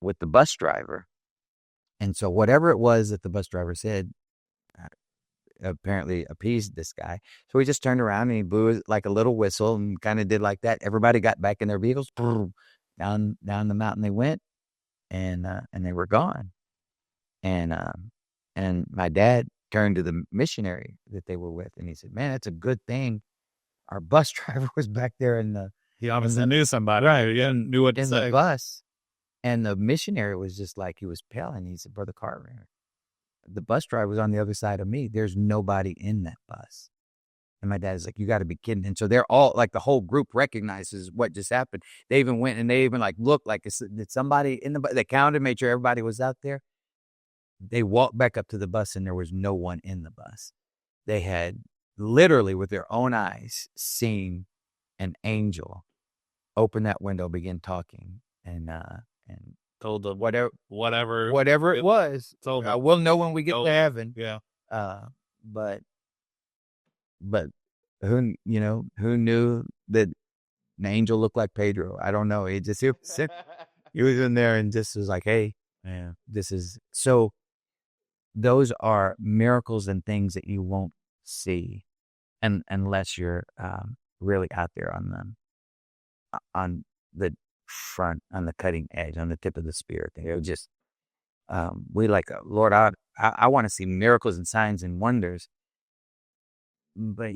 with the bus driver. And so whatever it was that the bus driver said apparently appeased this guy. So he just turned around, and he blew like a little whistle and kind of did like that. Everybody got back in their vehicles. Down the mountain they went, and they were gone. And my dad turned to the missionary that they were with, and he said, "Man, that's a good thing our bus driver was back there he obviously knew somebody, right? Yeah, knew what to say." The bus." And the missionary was just like, he was pale, and he said, "Brother Carter, the bus driver was on the other side of me. There's nobody in that bus." And my dad's like, "You got to be kidding." And so they're all like, the whole group recognizes what just happened. They even went, and they even like looked like, did somebody in the bus? They counted, made sure everybody was out there. They walked back up to the bus, and there was no one in the bus. They had literally with their own eyes seen an angel open that window, begin talking, and told them whatever it was. Told we'll know when we get to heaven. Yeah. But who knew that an angel looked like Pedro? I don't know. He was in there and just was like, "Hey, man, this is so." Those are miracles and things that you won't see, unless you're really out there on the front, on the cutting edge, on the tip of the spear. They're just we like, Lord, I want to see miracles and signs and wonders, but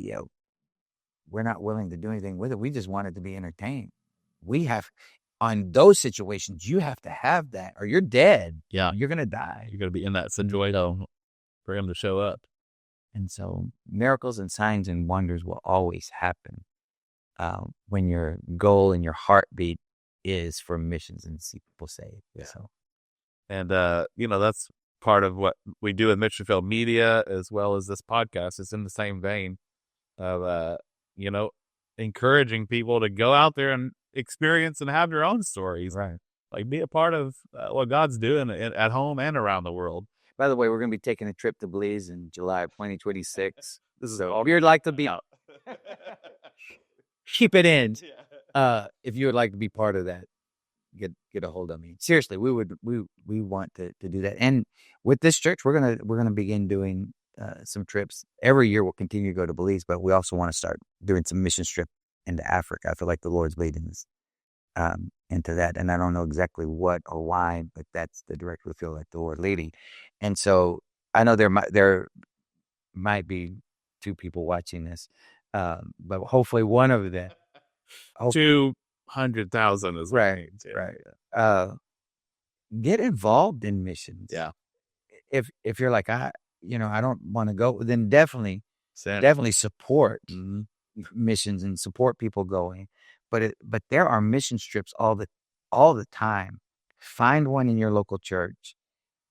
we're not willing to do anything with it. We just want it to be entertained. We have, on those situations, you have to have that, or you're dead. Yeah, you're gonna die. You're gonna be in that situation for him to show up. And so miracles and signs and wonders will always happen when your goal and your heartbeat is for missions and see people saved. Yeah. So, and that's part of what we do with Mission Field Media, as well as this podcast. It's in the same vein of encouraging people to go out there and experience and have your own stories. Right. Like, be a part of what God's doing at home and around the world. By the way, we're going to be taking a trip to Belize in July of 2026. This is all. If you'd like to be out, keep it in. If you would like to be part of that, get a hold of me. Seriously, we want to do that. And with this church, we're gonna begin doing some trips. Every year we'll continue to go to Belize, but we also want to start doing some mission trip into Africa. I feel like the Lord's leading us into that. And I don't know exactly what or why, but that's the direction we feel like the Lord leading. And so I know there might be 2 people watching this, but hopefully one of them. 200,000 is what it Right, means. Yeah. right. Get involved in missions. Yeah. If you're like, I don't want to go, then definitely support Mhm. missions and support people going. But there are mission trips all the time. Find one in your local church.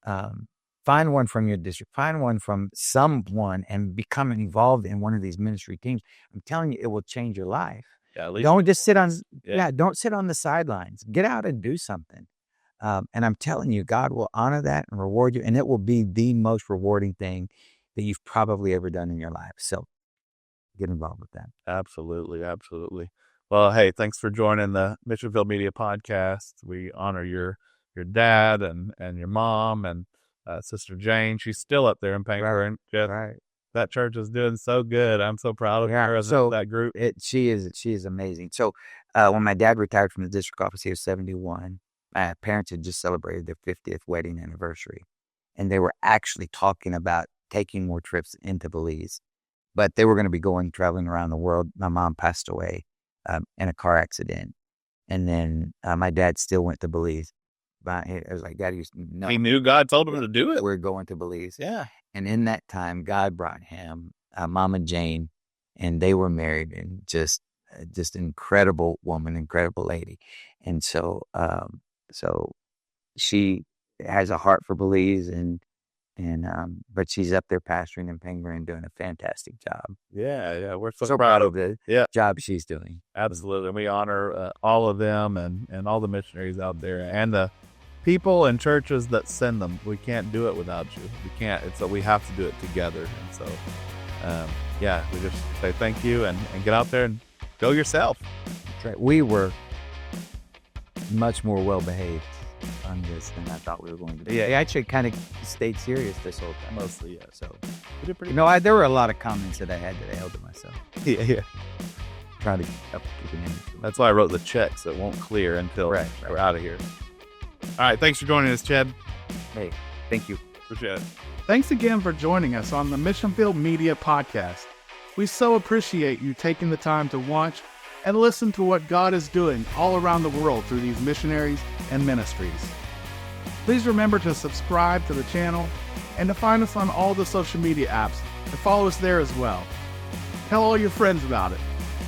Find one from your district. Find one from someone and become involved in one of these ministry teams. I'm telling you, it will change your life. Yeah, at least Don't just sit on. Yeah. Don't sit on the sidelines. Get out and do something. And I'm telling you, God will honor that and reward you, and it will be the most rewarding thing that you've probably ever done in your life. So get involved with that. Absolutely. Absolutely. Well, hey, thanks for joining the Missionville Media Podcast. We honor your dad and your mom and Sister Jane. She's still up there in Painter. Right. That church is doing so good. I'm so proud of her as that group. She is amazing. So when my dad retired from the district office, he was 71. My parents had just celebrated their 50th wedding anniversary, and they were actually talking about taking more trips into Belize, but they were going to be traveling around the world. My mom passed away in a car accident, and then my dad still went to Belize. But I was like, Daddy, no. He knew God told him to do it. We're going to Belize. Yeah. And in that time, God brought him Mama Jane, and they were married, and just an incredible woman, incredible lady. And so she has a heart for Belize, but she's up there pastoring in Penguin and doing a fantastic job. Yeah. We're So proud of the job she's doing. Absolutely. We honor all of them and all the missionaries out there and the people and churches that send them. We can't do it without you. We can't. So we have to do it together. And so, we just say thank you and get out there and go yourself. That's right. We were much more well-behaved on this than I thought we were going to be. Yeah, I actually kind of stayed serious this whole time. Mostly, yeah. So we did pretty there were a lot of comments that I had that I held to myself. Yeah. Trying to keep an image. That's why I wrote the check so it won't clear until we're out of here. All right. Thanks for joining us, Ched. Hey, thank you. Appreciate it. Thanks again for joining us on the Missionville Media Podcast. We so appreciate you taking the time to watch and listen to what God is doing all around the world through these missionaries and ministries. Please remember to subscribe to the channel and to find us on all the social media apps and follow us there as well. Tell all your friends about it.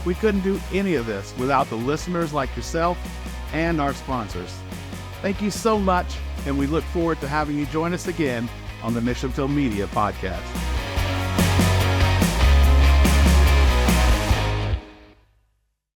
We couldn't do any of this without the listeners like yourself and our sponsors. Thank you so much, and we look forward to having you join us again on the Missionville Media Podcast.